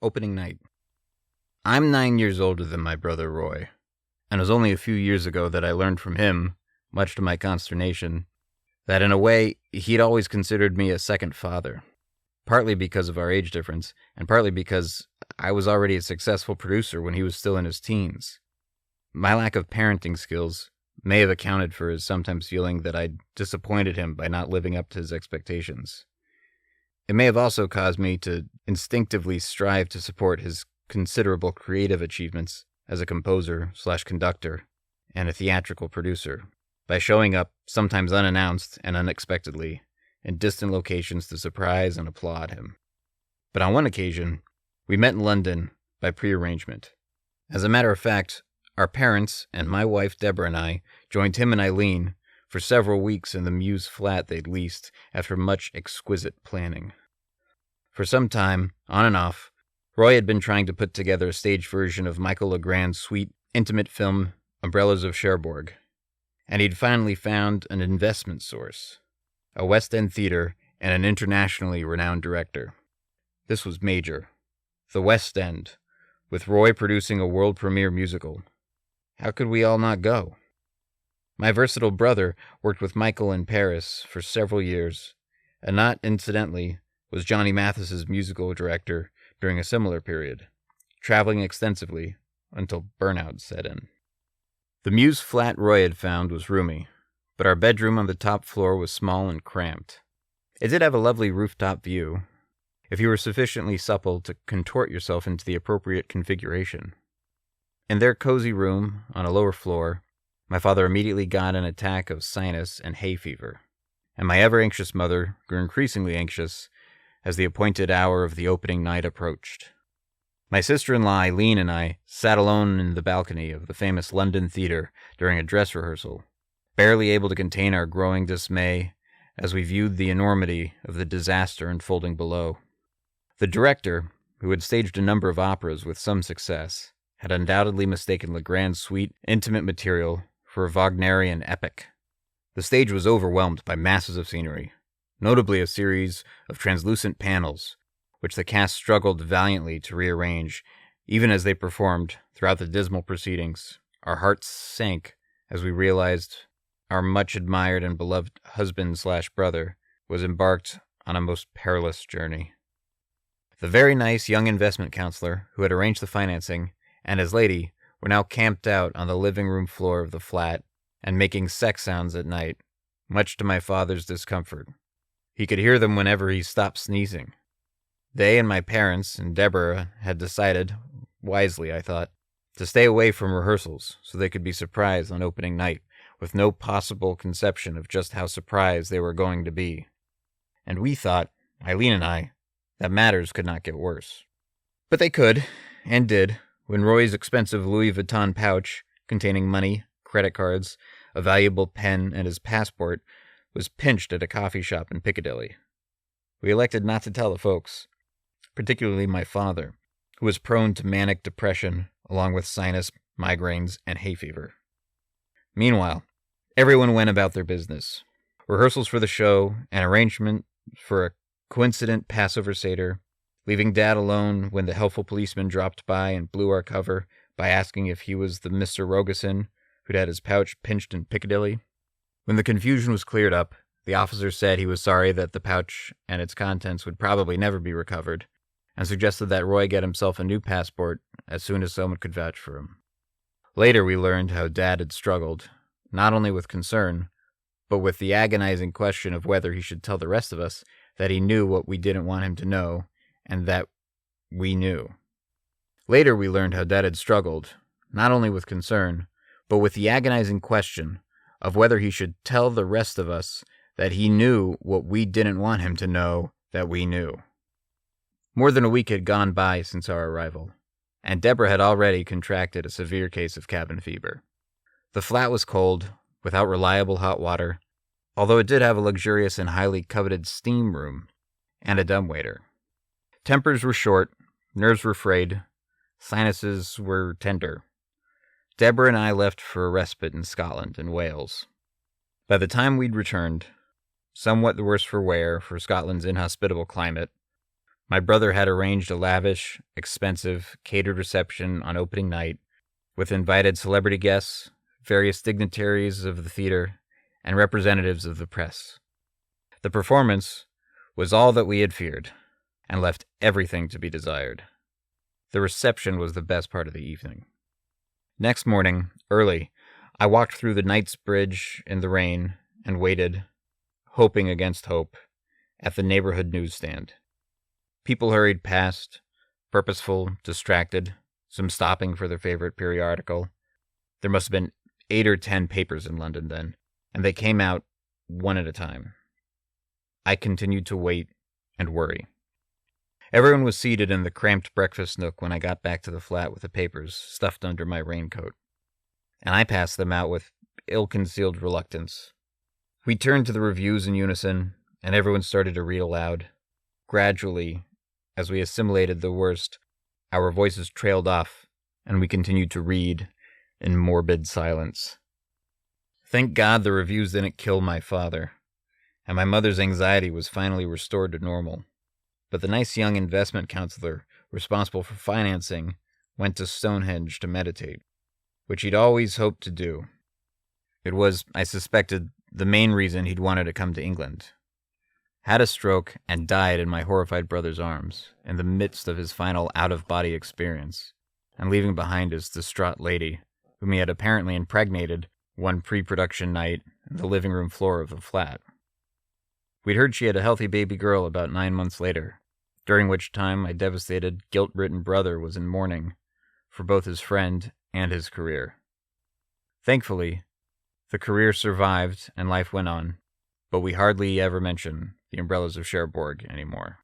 Opening night. I'm 9 years older than my brother Roy, and it was only a few years ago that I learned from him, much to my consternation, that in a way he'd always considered me a second father, partly because of our age difference, and partly because I was already a successful producer when he was still in his teens. My lack of parenting skills may have accounted for his sometimes feeling that I'd disappointed him by not living up to his expectations. It may have also caused me to instinctively strive to support his considerable creative achievements as a composer/conductor and a theatrical producer by showing up, sometimes unannounced and unexpectedly, in distant locations to surprise and applaud him. But on one occasion, we met in London by prearrangement. As a matter of fact, our parents and my wife Deborah and I joined him and Eileen for several weeks in the Muse flat they'd leased after much exquisite planning. For some time, on and off, Roy had been trying to put together a stage version of Michael Legrand's sweet, intimate film Umbrellas of Cherbourg, and he'd finally found an investment source, a West End theater and an internationally renowned director. This was major. The West End, with Roy producing a world premiere musical. How could we all not go? My versatile brother worked with Michael in Paris for several years, and not incidentally was Johnny Mathis's musical director during a similar period, traveling extensively until burnout set in. The Muse flat Roy had found was roomy, but our bedroom on the top floor was small and cramped. It did have a lovely rooftop view, if you were sufficiently supple to contort yourself into the appropriate configuration. In their cozy room on a lower floor, my father immediately got an attack of sinus and hay fever, and my ever-anxious mother grew increasingly anxious as the appointed hour of the opening night approached. My sister-in-law Eileen and I sat alone in the balcony of the famous London Theatre during a dress rehearsal, barely able to contain our growing dismay as we viewed the enormity of the disaster unfolding below. The director, who had staged a number of operas with some success, had undoubtedly mistaken Legrand's sweet, intimate material for a Wagnerian epic. The stage was overwhelmed by masses of scenery, notably a series of translucent panels, which the cast struggled valiantly to rearrange. Even as they performed throughout the dismal proceedings, our hearts sank as we realized our much-admired and beloved husband/brother was embarked on a most perilous journey. The very nice young investment counselor who had arranged the financing and his lady were now camped out on the living room floor of the flat and making sex sounds at night, much to my father's discomfort. He could hear them whenever he stopped sneezing. They and my parents and Deborah had decided, wisely I thought, to stay away from rehearsals so they could be surprised on opening night, with no possible conception of just how surprised they were going to be. And we thought, Eileen and I, that matters could not get worse. But they could, and did, when Roy's expensive Louis Vuitton pouch, containing money, credit cards, a valuable pen, and his passport, was pinched at a coffee shop in Piccadilly. We elected not to tell the folks, particularly my father, who was prone to manic depression, along with sinus, migraines, and hay fever. Meanwhile, everyone went about their business. Rehearsals for the show, an arrangement for a coincident Passover Seder, leaving Dad alone when the helpful policeman dropped by and blew our cover by asking if he was the Mr. Rogosin who'd had his pouch pinched in Piccadilly. When the confusion was cleared up, the officer said he was sorry that the pouch and its contents would probably never be recovered, and suggested that Roy get himself a new passport as soon as someone could vouch for him. Later we learned how Dad had struggled, not only with concern, but with the agonizing question of whether he should tell the rest of us that he knew what we didn't want him to know, and that we knew. Later we learned how Dad had struggled, not only with concern, but with the agonizing question of whether he should tell the rest of us that he knew what we didn't want him to know that we knew. More than a week had gone by since our arrival, and Deborah had already contracted a severe case of cabin fever. The flat was cold, without reliable hot water, although it did have a luxurious and highly coveted steam room and a dumbwaiter. Tempers were short, nerves were frayed, sinuses were tender. Deborah and I left for a respite in Scotland and Wales. By the time we'd returned, somewhat the worse for wear for Scotland's inhospitable climate, My brother had arranged a lavish, expensive, catered reception on opening night with invited celebrity guests, various dignitaries of the theater, and representatives of the press. The performance was all that we had feared, and left everything to be desired. The reception was the best part of the evening. Next morning, early, I walked through the Knightsbridge in the rain and waited, hoping against hope, at the neighborhood newsstand. People hurried past, purposeful, distracted, some stopping for their favorite periodical. There must have been 8 or 10 papers in London then, and they came out one at a time. I continued to wait and worry. Everyone was seated in the cramped breakfast nook when I got back to the flat with the papers stuffed under my raincoat, and I passed them out with ill-concealed reluctance. We turned to the reviews in unison, and everyone started to read aloud. Gradually, as we assimilated the worst, our voices trailed off, and we continued to read in morbid silence. Thank God the reviews didn't kill my father, and my mother's anxiety was finally restored to normal. But the nice young investment counselor responsible for financing went to Stonehenge to meditate, which he'd always hoped to do. It was, I suspected, the main reason he'd wanted to come to England. Had a stroke and died in my horrified brother's arms, in the midst of his final out-of-body experience, and leaving behind his distraught lady, whom he had apparently impregnated one pre-production night on the living room floor of the flat. We'd heard she had a healthy baby girl about 9 months later, during which time my devastated, guilt-ridden brother was in mourning for both his friend and his career. Thankfully, the career survived and life went on, but we hardly ever mention the umbrellas of Cherbourg anymore.